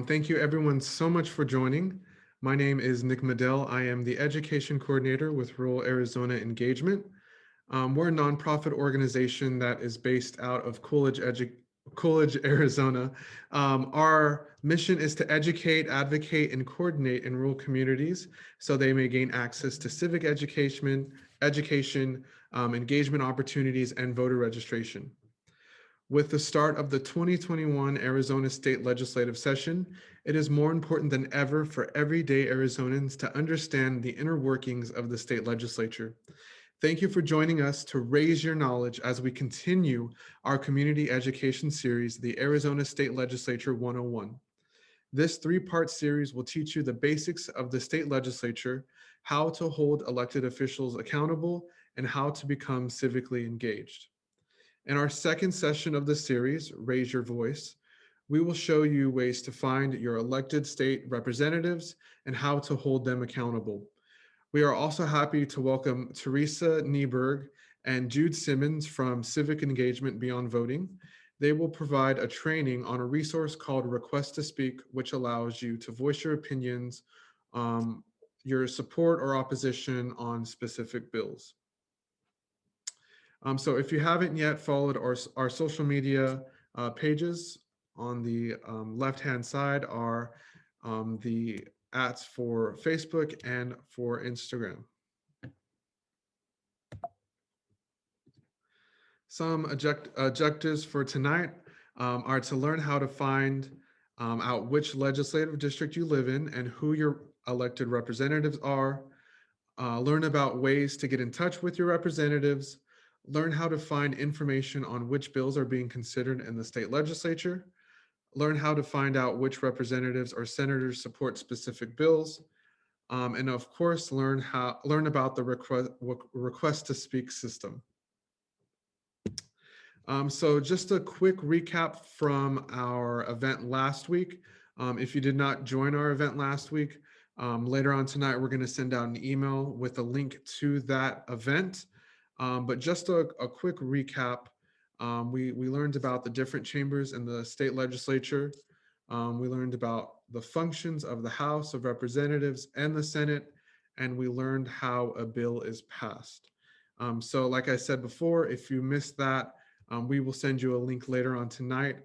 Thank you everyone so much for joining. My name is Nick Medell. I am the Education Coordinator with Rural Arizona Engagement. We're a nonprofit organization that is based out of Coolidge, Arizona. Our mission is to educate, advocate, and coordinate in rural communities so they may gain access to civic education, engagement opportunities, and voter registration. With the start of the 2021 Arizona State Legislative session, it is more important than ever for everyday Arizonans to understand the inner workings of the state legislature. Thank you for joining us to raise your knowledge as we continue our community education series, the Arizona State Legislature 101. This three-part series will teach you the basics of the state legislature, how to hold elected officials accountable, and how to become civically engaged. In our second session of the series, Raise Your Voice, we will show you ways to find your elected state representatives and how to hold them accountable. We are also happy to welcome Teresa Nieberg and Jude Simmons from Civic Engagement Beyond Voting. They will provide a training on a resource called Request to Speak, which allows you to voice your opinions, your support or opposition on specific bills. So if you haven't yet followed our social media pages, on the left-hand side are the @ for Facebook and for Instagram. Some objectives for tonight are to learn how to find out which legislative district you live in and who your elected representatives are, learn about ways to get in touch with your representatives, learn how to find information on which bills are being considered in the state legislature, learn how to find out which representatives or senators support specific bills, and of course, learn about the request to speak system. So just a quick recap from our event last week. If you did not join our event last week, later on tonight, we're going to send out an email with a link to that event. But just a quick recap, we learned about the different chambers in the state legislature. We learned about the functions of the House of Representatives and the Senate, and we learned how a bill is passed. So like I said before, if you missed that, we will send you a link later on tonight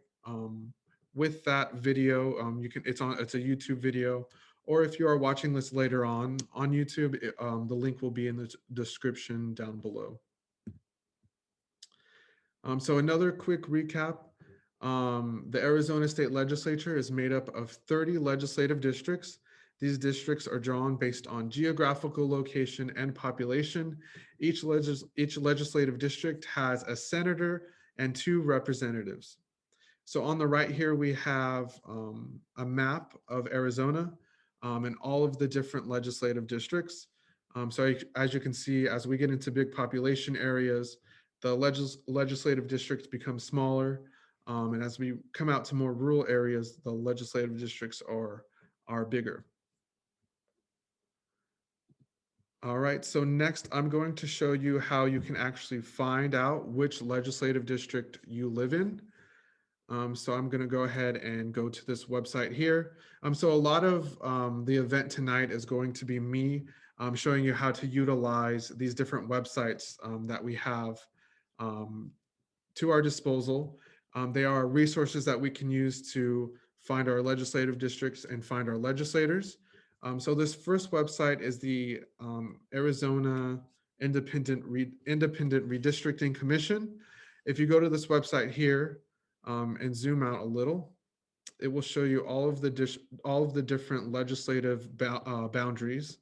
with that video. It's a YouTube video, or if you are watching this later on YouTube, the link will be in the description down below. So another quick recap. The Arizona State Legislature is made up of 30 legislative districts. These districts are drawn based on geographical location and population. Each legislative district has a senator and 2 representatives. So on the right here, we have a map of Arizona and all of the different legislative districts. So as you can see, as we get into big population areas, the legislative districts become smaller. And as we come out to more rural areas, the legislative districts are bigger. All right, so next I'm going to show you how you can actually find out which legislative district you live in. So I'm going to go ahead and go to this website here. So a lot of the event tonight is going to be me showing you how to utilize these different websites that we have to our disposal. They are resources that we can use to find our legislative districts and find our legislators. So this first website is the Arizona Independent Redistricting Commission. If you go to this website here and zoom out a little, it will show you all of the different legislative boundaries.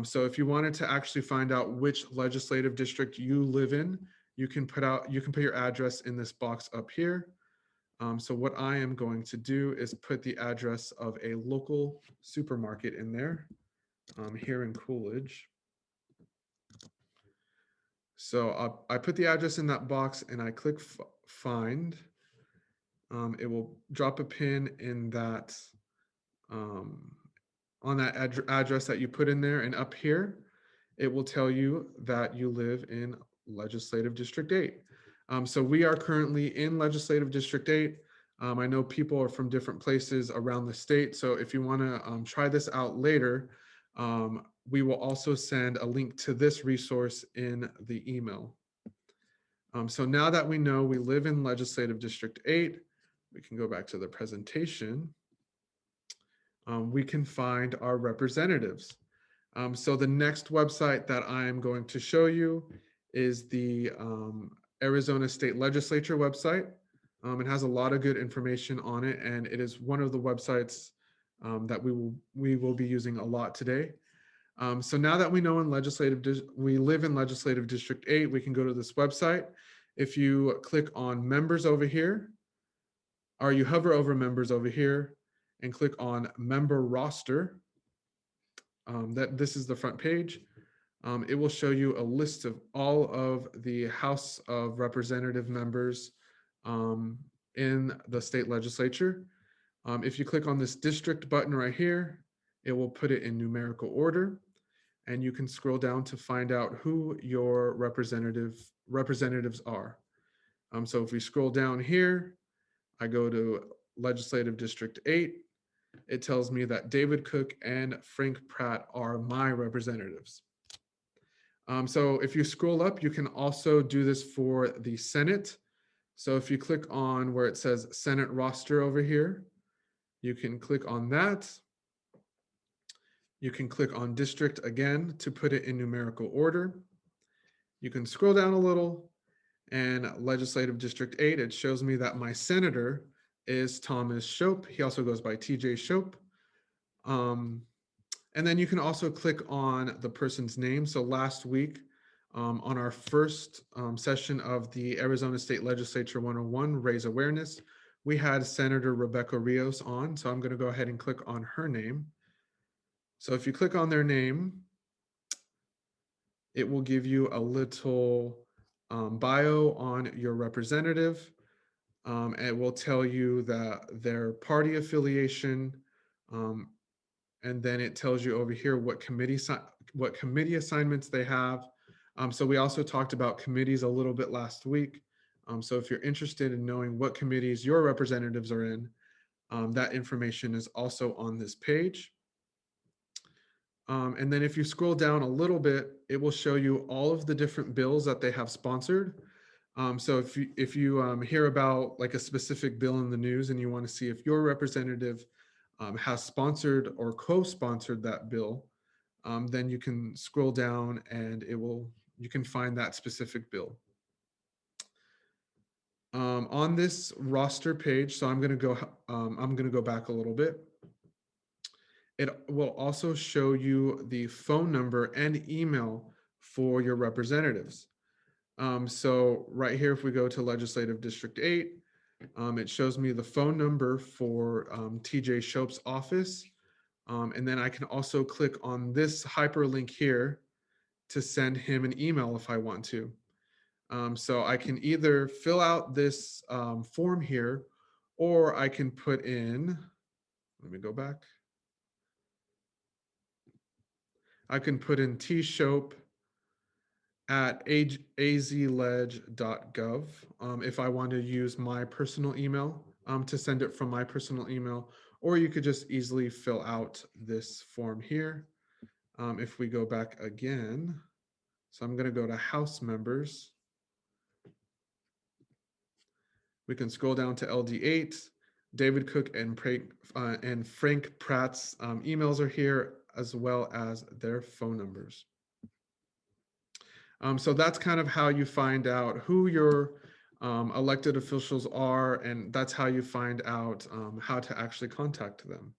So if you wanted to actually find out which legislative district you live in, you can put your address in this box up here. So what I am going to do is put the address of a local supermarket in there here in Coolidge. So I put the address in that box and I click find. It will drop a pin in that on that address that you put in there, and up here it will tell you that you live in Legislative District 8. So we are currently in Legislative District 8. I know people are from different places around the state, so if you want to try this out later, we will also send a link to this resource in the email. So now that we know we live in Legislative District 8, we can go back to the presentation. We can find our representatives. So the next website that I'm going to show you is the Arizona State Legislature website. It has a lot of good information on it, and it is one of the websites that we will be using a lot today. So now that we know we live in Legislative District 8, we can go to this website. If you click on members over here, or you hover over members over here and click on member roster, this is the front page. It will show you a list of all of the House of Representative members in the state legislature. If you click on this district button right here, it will put it in numerical order, and you can scroll down to find out who your representatives are. So if we scroll down here, I go to Legislative District 8. It tells me that David Cook and Frank Pratt are my representatives. So if you scroll up, you can also do this for the Senate. So if you click on where it says Senate roster over here, you can click on that. You can click on district again to put it in numerical order. You can scroll down a little, and Legislative District 8, it shows me that my senator is Thomas Shope. He also goes by TJ Shope. And then you can also click on the person's name. So last week, on our first session of the Arizona State Legislature 101 Raise Awareness, we had Senator Rebecca Rios on. So I'm going to go ahead and click on her name. So if you click on their name, it will give you a little bio on your representative. It will tell you their party affiliation, and then it tells you over here what committee assignments they have. So we also talked about committees a little bit last week. So if you're interested in knowing what committees your representatives are in, that information is also on this page. And then if you scroll down a little bit, it will show you all of the different bills that they have sponsored. So if you hear about like a specific bill in the news and you want to see if your representative has sponsored or co-sponsored that bill, then you can scroll down and you can find that specific bill. On this roster page, so I'm going to go back a little bit. It will also show you the phone number and email for your representatives. So right here, if we go to Legislative District 8, it shows me the phone number for TJ Shope's office. And then I can also click on this hyperlink here to send him an email if I want to. So I can either fill out this form here, or I can put in, let me go back. I can put in tshope at azleg.gov if I want to use my personal email to send it from my personal email, or you could just easily fill out this form here. If we go back again, so I'm going to go to House members. We can scroll down to LD8. David Cook and Frank Pratt's emails are here, as well as their phone numbers. So that's kind of how you find out who your elected officials are, and that's how you find out how to actually contact them.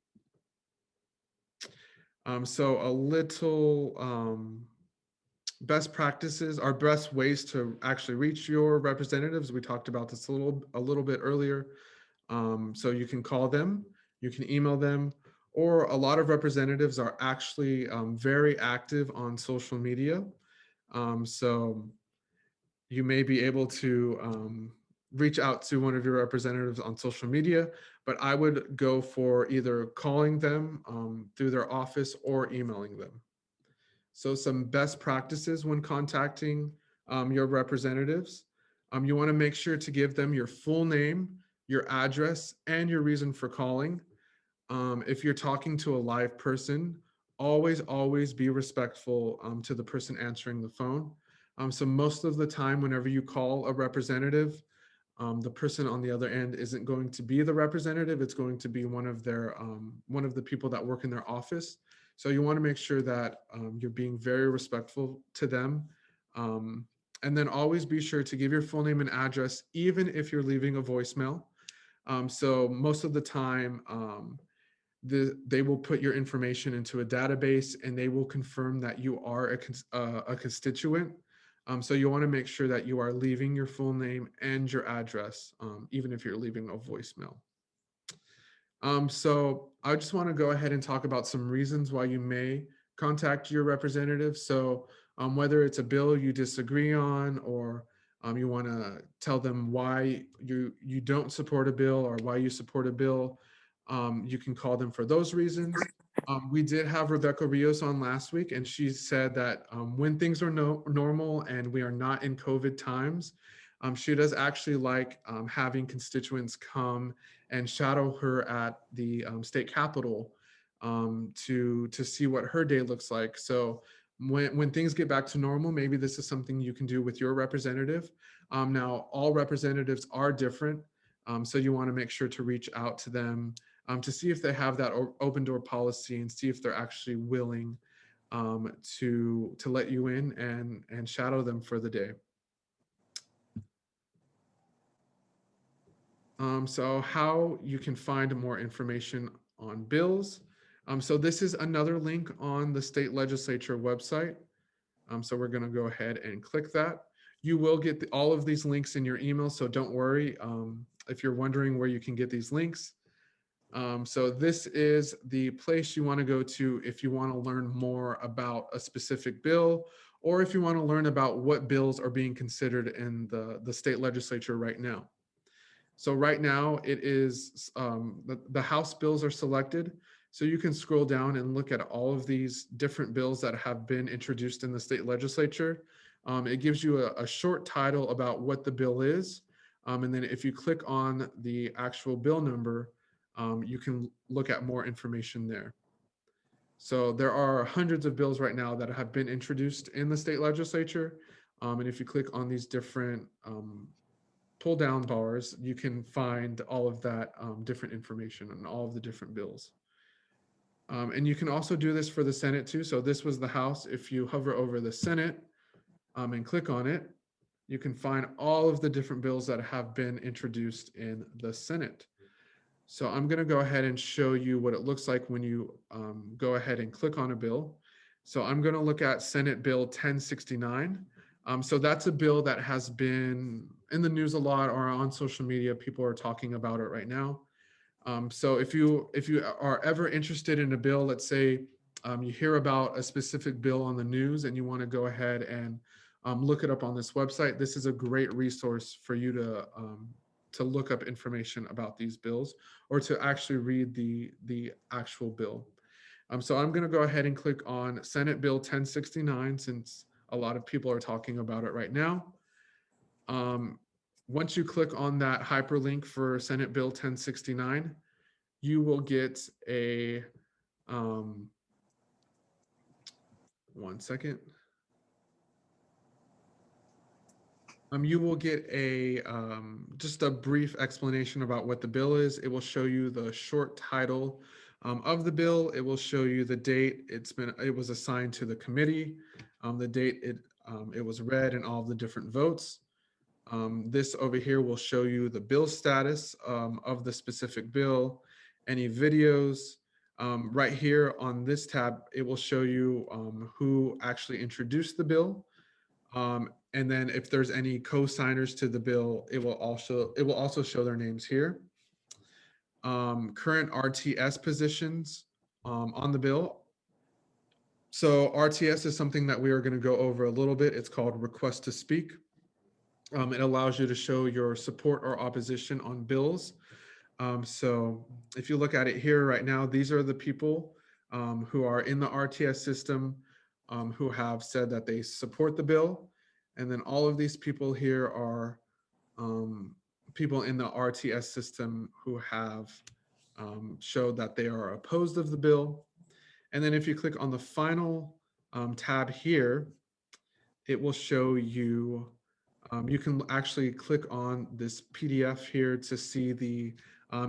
So a little best practices are best ways to actually reach your representatives. We talked about this a little bit earlier. So you can call them, you can email them, or a lot of representatives are actually very active on social media. So you may be able to reach out to one of your representatives on social media, but I would go for either calling them through their office or emailing them. So some best practices when contacting your representatives. You want to make sure to give them your full name, your address, and your reason for calling. If you're talking to a live person, always be respectful to the person answering the phone. So most of the time, whenever you call a representative, the person on the other end isn't going to be the representative. It's going to be one of the people that work in their office. So you want to make sure that you're being very respectful to them. Um, and then always be sure to give your full name and address, even if you're leaving a voicemail. So most of the time, they will put your information into a database and they will confirm that you are a constituent. So you want to make sure that you are leaving your full name and your address, even if you're leaving a voicemail. So I just want to go ahead and talk about some reasons why you may contact your representative. So whether it's a bill you disagree on, or you want to tell them why you don't support a bill or why you support a bill, you can call them for those reasons. We did have Rebecca Rios on last week, and she said that when things are normal and we are not in COVID times, she does actually like having constituents come and shadow her at the state capitol to see what her day looks like. So when things get back to normal, maybe this is something you can do with your representative. Now, all representatives are different, so you want to make sure to reach out to them to see if they have that open door policy and see if they're actually willing to let you in and shadow them for the day. So how you can find more information on bills. So this is another link on the state legislature website. So we're going to go ahead and click that. You will get all of these links in your email, so don't worry if you're wondering where you can get these links. So this is the place you want to go to if you want to learn more about a specific bill, or if you want to learn about what bills are being considered in the state legislature right now. So right now it is the House bills are selected. So you can scroll down and look at all of these different bills that have been introduced in the state legislature. It gives you a short title about what the bill is. And then if you click on the actual bill number, you can look at more information there. So there are hundreds of bills right now that have been introduced in the state legislature. And if you click on these different pull down bars, you can find all of that different information and all of the different bills. And you can also do this for the Senate too. So this was the House. If you hover over the Senate and click on it, you can find all of the different bills that have been introduced in the Senate. So I'm going to go ahead and show you what it looks like when you go ahead and click on a bill. So I'm going to look at Senate Bill 1069. So that's a bill that has been in the news a lot or on social media. People are talking about it right now. So if you are ever interested in a bill, let's say you hear about a specific bill on the news and you want to go ahead and look it up on this website, this is a great resource for you to look up information about these bills or to actually read the actual bill. So I'm going to go ahead and click on Senate Bill 1069 since a lot of people are talking about it right now. Once you click on that hyperlink for Senate Bill 1069, you will get a, one second. You will get a just a brief explanation about what the bill is. It will show you the short title of the bill. It will show you the date it was assigned to the committee, the date it was read, and all of the different votes. This over here will show you the bill status of the specific bill, any videos. Right here on this tab, it will show you who actually introduced the bill. And then if there's any co-signers to the bill, it will also show their names here. Current RTS positions on the bill. So RTS is something that we are going to go over a little bit. It's called request to speak. It allows you to show your support or opposition on bills. So if you look at it here right now, these are the people who are in the RTS system who have said that they support the bill. And then all of these people here are people in the RTS system who have showed that they are opposed of the bill. And then if you click on the final tab here, it will show you, you can actually click on this PDF here to see the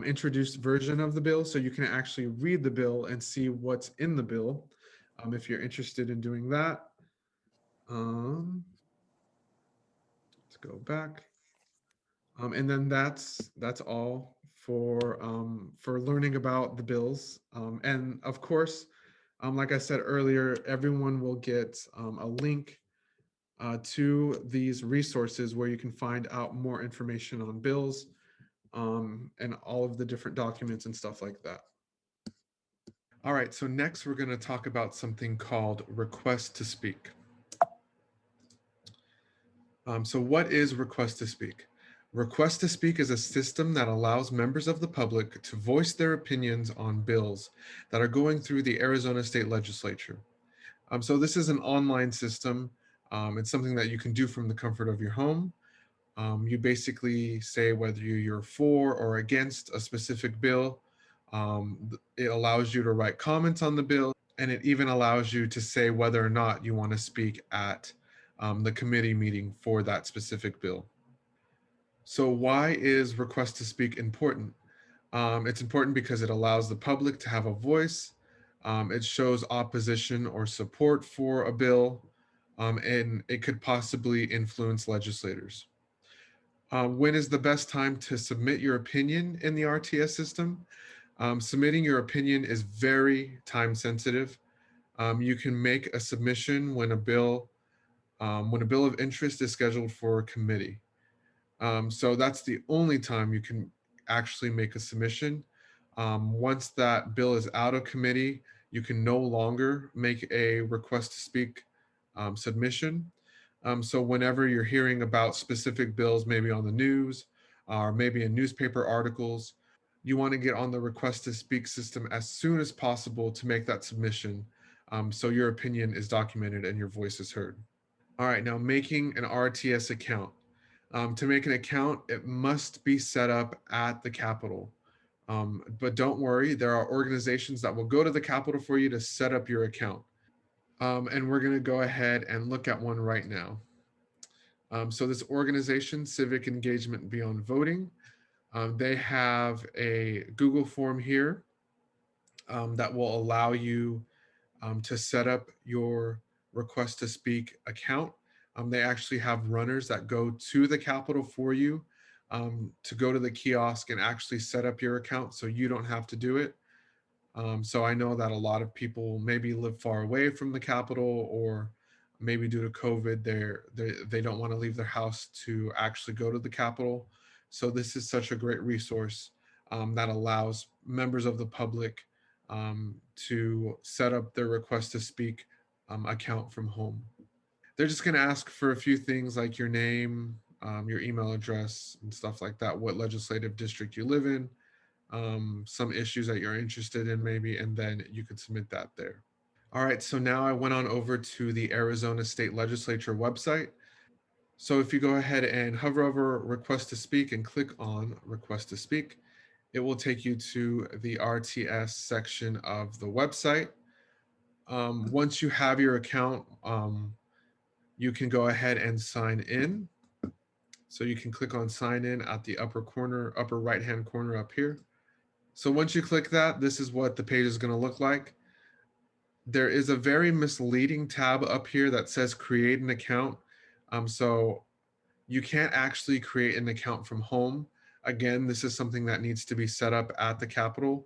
introduced version of the bill. So you can actually read the bill and see what's in the bill if you're interested in doing that. Let's go back. And then that's all for learning about the bills. And of course, like I said earlier, everyone will get a link to these resources where you can find out more information on bills and all of the different documents and stuff like that. All right, so next we're going to talk about something called request to speak. So what is request to speak? Request to speak is a system that allows members of the public to voice their opinions on bills that are going through the Arizona State Legislature. So this is an online system. It's something that you can do from the comfort of your home. You basically say whether you're for or against a specific bill. It allows you to write comments on the bill, and it even allows you to say whether or not you want to speak at the committee meeting for that specific bill. So why is request to speak important? It's important because it allows the public to have a voice. It shows opposition or support for a bill, and it could possibly influence legislators. When is the best time to submit your opinion in the RTS system? Submitting your opinion is very time sensitive. You can make a submission when a bill of interest is scheduled for a committee. So that's the only time you can actually make a submission. Once that bill is out of committee, you can no longer make a request to speak submission. So whenever you're hearing about specific bills, maybe on the news or maybe in newspaper articles, you want to get on the request to speak system as soon as possible to make that submission, so your opinion is documented and your voice is heard. All right, now making an RTS account. To make an account, it must be set up at the Capitol. But don't worry, there are organizations that will go to the Capitol for you to set up your account. And we're going to go ahead and look at one right now. So this organization, Civic Engagement Beyond Voting, they have a Google form here that will allow you to set up your request to speak account. They actually have runners that go to the Capitol for you to go to the kiosk and actually set up your account so you don't have to do it. So I know that a lot of people maybe live far away from the Capitol, or maybe due to COVID, they don't want to leave their house to actually go to the Capitol. So this is such a great resource that allows members of the public to set up their request to speak account from home. They're just going to ask for a few things like your name, your email address, and stuff like that, what legislative district you live in, some issues that you're interested in maybe, and then you could submit that there. All right, so now I went on over to the Arizona State Legislature website. So if you go ahead and hover over request to speak and click on request to speak, it will take you to the RTS section of the website. Once you have your account, you can go ahead and sign in. So you can click on sign in at the upper corner, upper right hand corner up here. So once you click that, this is what the page is going to look like. There is a very misleading tab up here that says create an account. So you can't actually create an account from home. Again, this is something that needs to be set up at the Capitol.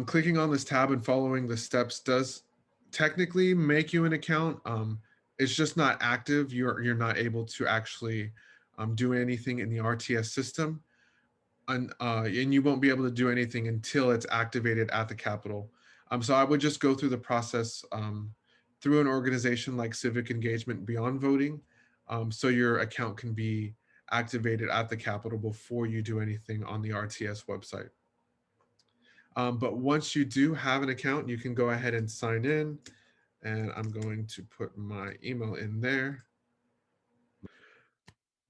Clicking on this tab and following the steps does technically make you an account. It's just not active. You're not able to actually do anything in the RTS system, and you won't be able to do anything until it's activated at the Capitol. So I would just go through the process through an organization like Civic Engagement Beyond Voting, so your account can be activated at the Capitol before you do anything on the RTS website. But once you do have an account, you can go ahead and sign in, and I'm going to put my email in there.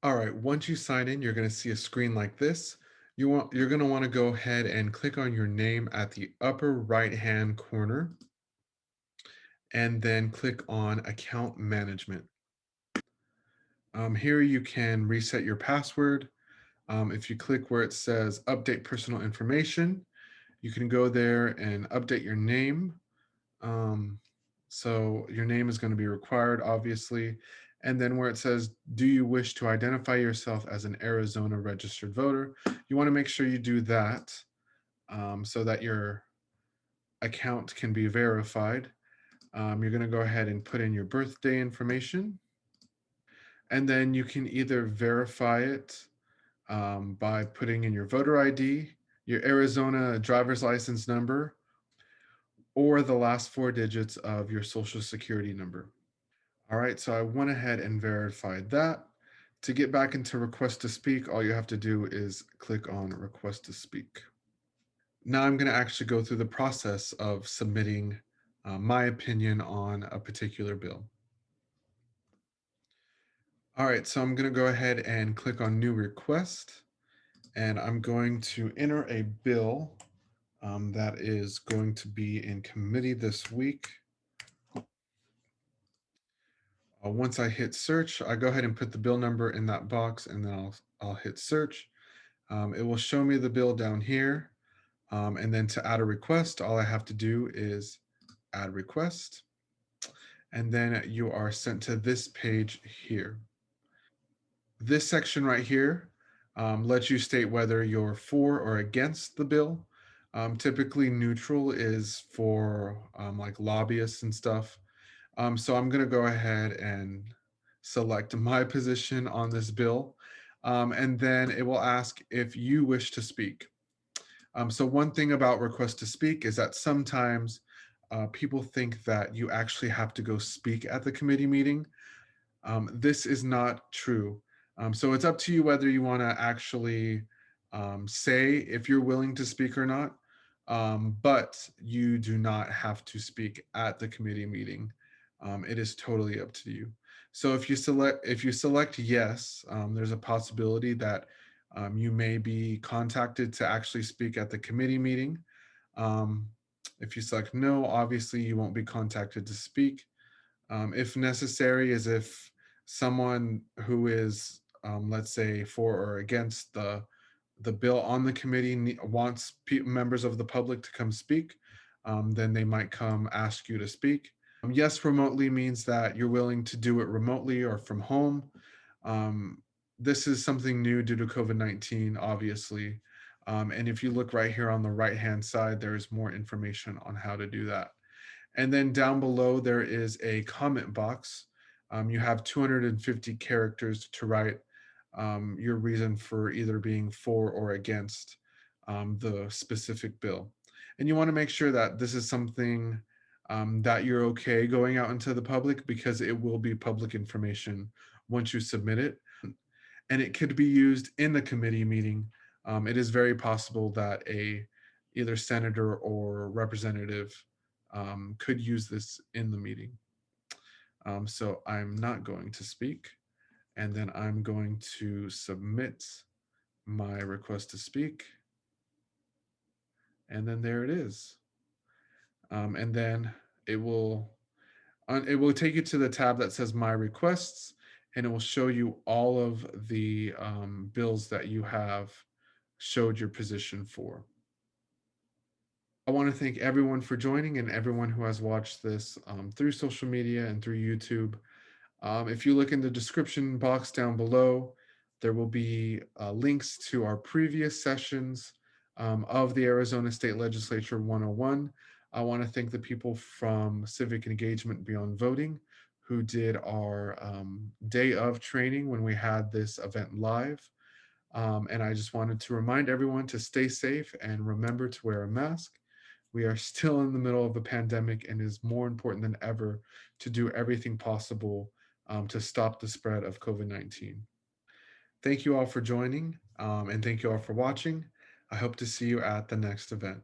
All right, once you sign in, you're going to see a screen like this. You're going to want to go ahead and click on your name at the upper right-hand corner and then click on Account Management. Here you can reset your password. If you click where it says Update Personal Information, you can go there and update your name. Um, so your name is going to be required, obviously. And then where it says, do you wish to identify yourself as an Arizona registered voter? You want to make sure you do that so that your account can be verified. You're going to go ahead and put in your birthday information. And then you can either verify it by putting in your voter ID, your Arizona driver's license number, or the last four digits of your social security number. All right, so I went ahead and verified that. To get back into request to speak, all you have to do is click on request to speak. Now I'm going to actually go through the process of submitting my opinion on a particular bill. All right, so I'm going to go ahead and click on new request, and I'm going to enter a bill that is going to be in committee this week. Once I hit search, I go ahead and put the bill number in that box, and then I'll hit search. It will show me the bill down here. And then to add a request, all I have to do is add request. And then you are sent to this page here. This section right here lets you state whether you're for or against the bill. Typically neutral is for like lobbyists and stuff. So I'm going to go ahead and select my position on this bill. And then it will ask if you wish to speak. So one thing about request to speak is that sometimes people think that you actually have to go speak at the committee meeting. This is not true. So it's up to you whether you want to actually say if you're willing to speak or not. But you do not have to speak at the committee meeting. It is totally up to you. So if you select yes, there's a possibility that you may be contacted to actually speak at the committee meeting. Um, if you select no, obviously you won't be contacted to speak. If necessary, as if someone who is, let's say, for or against the bill on the committee wants members of the public to come speak, then they might come ask you to speak. Yes, remotely means that you're willing to do it remotely or from home. Um, this is something new due to COVID-19, obviously. And if you look right here on the right-hand side, there is more information on how to do that. And then down below, there is a comment box. You have 250 characters to write your reason for either being for or against the specific bill. And you want to make sure that this is something that you're okay going out into the public, because it will be public information once you submit it. And it could be used in the committee meeting. It is very possible that either senator or representative could use this in the meeting. So I'm not going to speak, and then I'm going to submit my request to speak, and then there it is. And then it will take you to the tab that says My Requests, and it will show you all of the bills that you have showed your position for. I want to thank everyone for joining and everyone who has watched this through social media and through YouTube. If you look in the description box down below, there will be links to our previous sessions of the Arizona State Legislature 101. I want to thank the people from Civic Engagement Beyond Voting who did our day of training when we had this event live. And I just wanted to remind everyone to stay safe and remember to wear a mask. We are still in the middle of a pandemic, and it is more important than ever to do everything possible to stop the spread of COVID-19. Thank you all for joining, and thank you all for watching. I hope to see you at the next event.